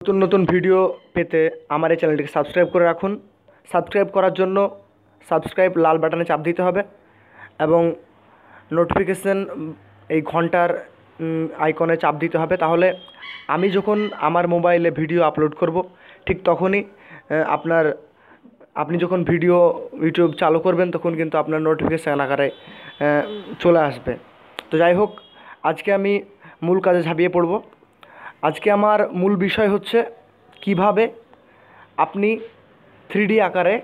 নতুন নতুন ভিডিও পেতে আমার এই চ্যানেলটিকে সাবস্ক্রাইব করে রাখুন। সাবস্ক্রাইব করার জন্য সাবস্ক্রাইব লাল বাটনে চাপ দিতে হবে এবং নোটিফিকেশন এই ঘন্টার আইকনে চাপ দিতে হবে। তাহলে আমি যখন আমার মোবাইলে ভিডিও আপলোড করব ঠিক তখনই আপনি যখন ভিডিও ইউটিউব চালু করবেন তখন কিন্তু আপনার নোটিফিকেশান আকারে চলে আসবে। তো যাই হোক, আজকে আমি মূল কাজে ঝাঁপিয়ে পড়ব। আজকে আমার মূল বিষয় হচ্ছে কিভাবে আপনি 3D আকারে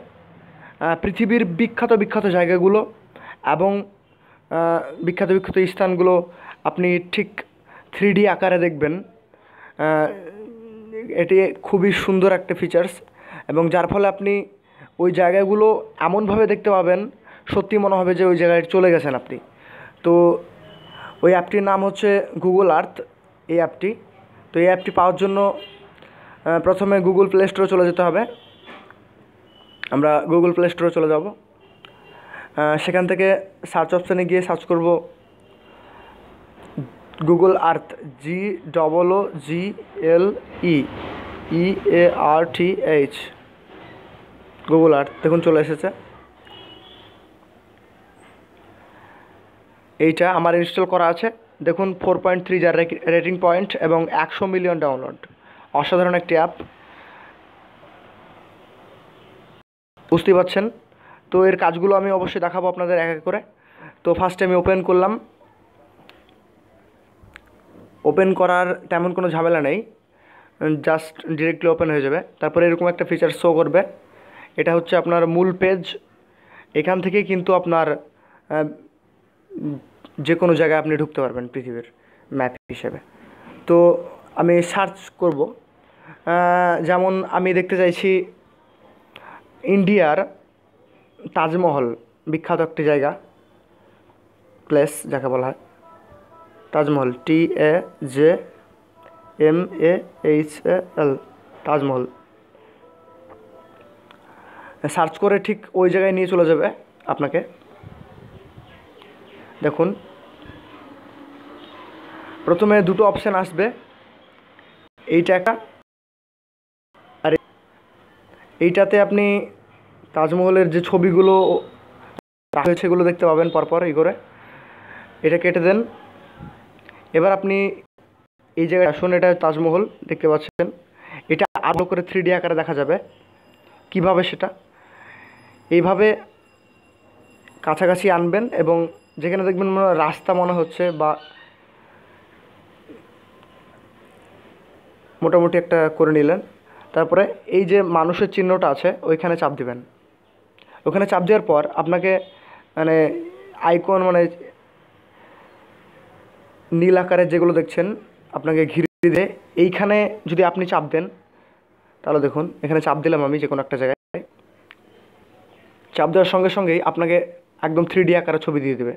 পৃথিবীর বিখ্যাত বিখ্যাত জায়গাগুলো এবং বিখ্যাত বিখ্যাত স্থানগুলো আপনি ঠিক 3D আকারে দেখবেন। এটি খুবই সুন্দর একটা ফিচার্স এবং যার ফলে আপনি ওই জায়গাগুলো এমনভাবে দেখতে পাবেন সত্যি মনে হবে যে ওই জায়গায় চলে গেছেন আপনি। তো ওই অ্যাপটির নাম হচ্ছে গুগল আর্থ, এই অ্যাপটি। তো এই অ্যাপটি পাওয়ার জন্য প্রথমে গুগল প্লে স্টোরে চলে যেতে হবে। আমরা গুগল প্লে স্টোরে চলে যাব। সেখান থেকে সার্চ অপশানে গিয়ে সার্চ করব Google Earth, GOOGLEARTH, Google Earth. দেখুন চলে এসেছে। এইটা আমার ইনস্টল করা আছে। দেখুন 4.3 যার রেটিং পয়েন্ট এবং 100 মিলিয়ন ডাউনলোড। অসাধারণ একটি অ্যাপ, বুঝতেই পারছেন। তো এর কাজগুলো আমি অবশ্যই দেখাবো আপনাদের এক এক করে। তো ফার্স্টে আমি ওপেন করলাম। ওপেন করার তেমন কোনো ঝামেলা নেই, জাস্ট ডিরেক্টলি ওপেন হয়ে যাবে। তারপরে এরকম একটা ফিচার শো করবে, এটা হচ্ছে আপনার মূল পেজ। এখান থেকে কিন্তু আপনার যে কোনো জায়গায় আপনি ঢুকতে পারবেন পৃথিবীর ম্যাপ হিসেবে। তো আমি সার্চ করব, যেমন আমি দেখতে চাইছি ইন্ডিয়ার তাজমহল, বিখ্যাত একটি জায়গা, প্লেস যাকে বলা হয় তাজমহল, TAJMAHAL, তাজমহল। সার্চ করে ঠিক ওই জায়গায় নিয়ে চলে যাবে আপনাকে। দেখুন প্রথমে দুটো অপশান আসবে, এইটা একটা, আর এইটাতে আপনি তাজমহলের যে ছবিগুলো রাখা হয়েছে সেগুলো দেখতে পাবেন পরপর এই করে। এটা কেটে দেন। এবার আপনি এই জায়গায় আসুন, এটা তাজমহল দেখতে পাচ্ছেন। এটা আরও করে 3D আকারে দেখা যাবে। কিভাবে সেটা এইভাবে কাছাকাছি আনবেন এবং যেখানে দেখবেন রাস্তা মনে হচ্ছে বা মোটামুটি একটা করে নিলেন। তারপরে এই যে মানুষের চিহ্নটা আছে ওইখানে চাপ দিবেন। ওখানে চাপ দেওয়ার পর আপনাকে আইকন নীল আকারের যেগুলো দেখছেন আপনাকে ঘিরে দিয়ে এইখানে যদি আপনি চাপ দেন তাহলে দেখুন এখানে চাপ দিলাম আমি যে কোনো একটা জায়গায়। চাপ দেওয়ার সঙ্গে সঙ্গেই আপনাকে একদম 3D আকারে ছবি দিয়ে দেবে।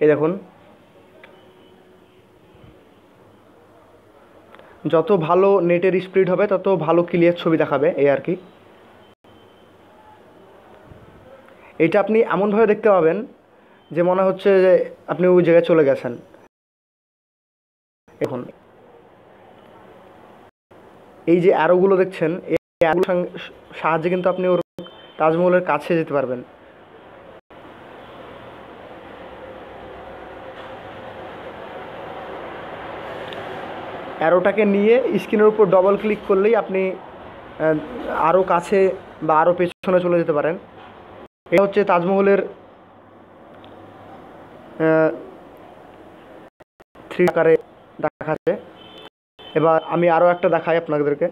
এই দেখুন, যত ভালো নেটের স্পিড হবে তত ভালো ক্লিয়ার ছবি দেখাবে, এই আর কি। এইটা আপনি এমনভাবে দেখতে পাবেন যে মনে হচ্ছে যে আপনি ওই জায়গায় চলে গেছেন। এখন এই যে অ্যারোগুলো দেখছেন, এই অ্যারোগুলোর সাহায্যে কিন্তু আপনি ওর তাজমহলের কাছে যেতে পারবেন। অ্যারোটাকে নিয়ে স্ক্রিনের উপর ডবল ক্লিক করলেই আপনি আরও কাছে বা আরও পেছনে চলে যেতে পারেন। এটা হচ্ছে তাজমহলের 3D আকারে দেখাচ্ছে। এবার আমি আরও একটা দেখাই আপনাদেরকে।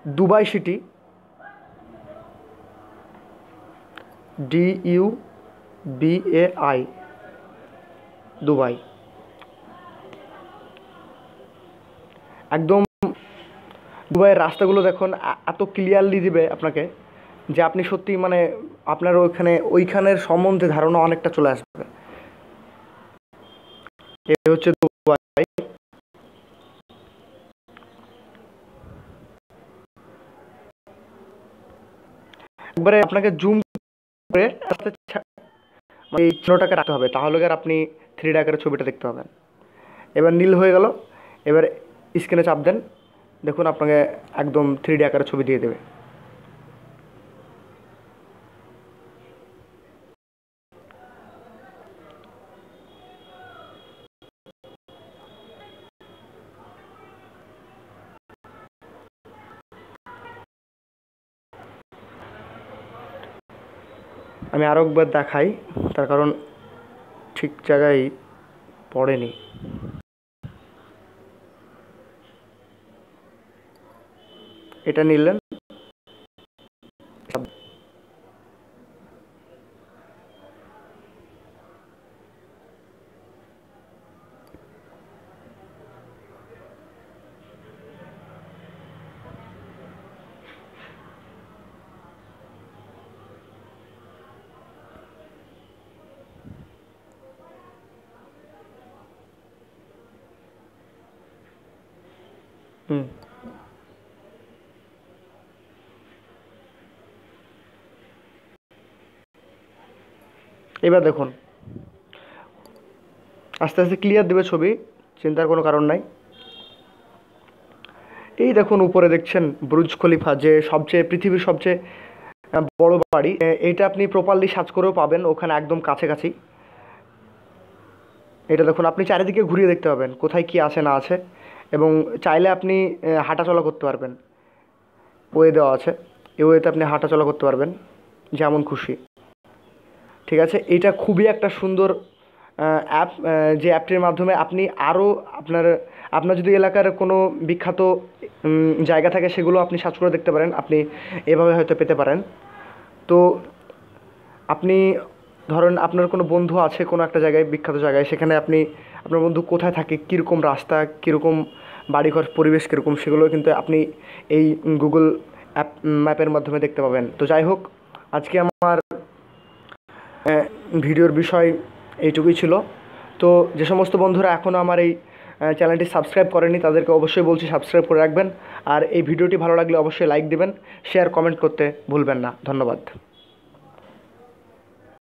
Dubai city, DUBAI, Dubai. একদম দুবাইয়ের রাস্তাগুলো দেখুন, এত ক্লিয়ারলি দিবে আপনাকে যে আপনি সত্যি মানে আপনার ওইখানের সম্বন্ধে ধারণা অনেকটা চলে আসবে। এ হচ্ছে দুবাই। একবারে আপনাকে জুম করে এই চিহ্নটাকে রাখতে হবে, তাহলে আর আপনি 3D আকারের ছবিটা দেখতে পাবেন। এবার নীল হয়ে গেল, এবার স্ক্রিনে চাপ দেন, দেখুন আপনাকে একদম 3D আকারের ছবি দিয়ে দেবে। আমি আরও একবার দেখাই, তার কারণ ঠিক জায়গায় পড়েনি। এটা নিলেন, এবার দেখুন আস্তে আস্তে ক্লিয়ার দেবে ছবি, চিন্তার কোনো কারণ নাই। এই দেখুন উপরে দেখছেন বুর্জ খলিফা, যে পৃথিবীর সবচেয়ে বড় বাড়ি। এইটা আপনি প্রপারলি সার্চ করেও পাবেন, ওখানে একদম কাছাকাছি। এটা দেখুন, আপনি চারিদিকে ঘুরিয়ে দেখতে পাবেন কোথায় কি আছে না আছে, এবং চাইলে আপনি হাঁটাচলা করতে পারবেন। ওয়ে দেওয়া আছে, এই ওয়েতে আপনি হাঁটাচলা করতে পারবেন যেমন খুশি। ঠিক আছে, এটা খুবই একটা সুন্দর অ্যাপ, যে অ্যাপটির মাধ্যমে আপনি আরও আপনার যদি এলাকার কোনো বিখ্যাত জায়গা থাকে সেগুলো আপনি সার্চ করে দেখতে পারেন, আপনি এভাবে হয়তো পেতে পারেন। তো আপনি ধরেন আপনার কোনো বন্ধু আছে কোনো একটা জায়গায়, বিখ্যাত জায়গায়, সেখানে আপনার বন্ধু কোথায় থাকে, কীরকম রাস্তা, কীরকম বাড়িঘর, পরিবেশ কীরকম, সেগুলো কিন্তু আপনি এই গুগল ম্যাপের মাধ্যমে দেখতে পাবেন। তো যাই হোক, আজকে আমার ভিডিওর বিষয় এইটুকুই ছিল। তো যে সমস্ত বন্ধুরা এখনও আমার এই চ্যানেলটি সাবস্ক্রাইব করেনি তাদেরকে অবশ্যই বলছি সাবস্ক্রাইব করে রাখবেন। আর এই ভিডিওটি ভালো লাগলে অবশ্যই লাইক দেবেন, শেয়ার কমেন্ট করতে ভুলবেন না। ধন্যবাদ।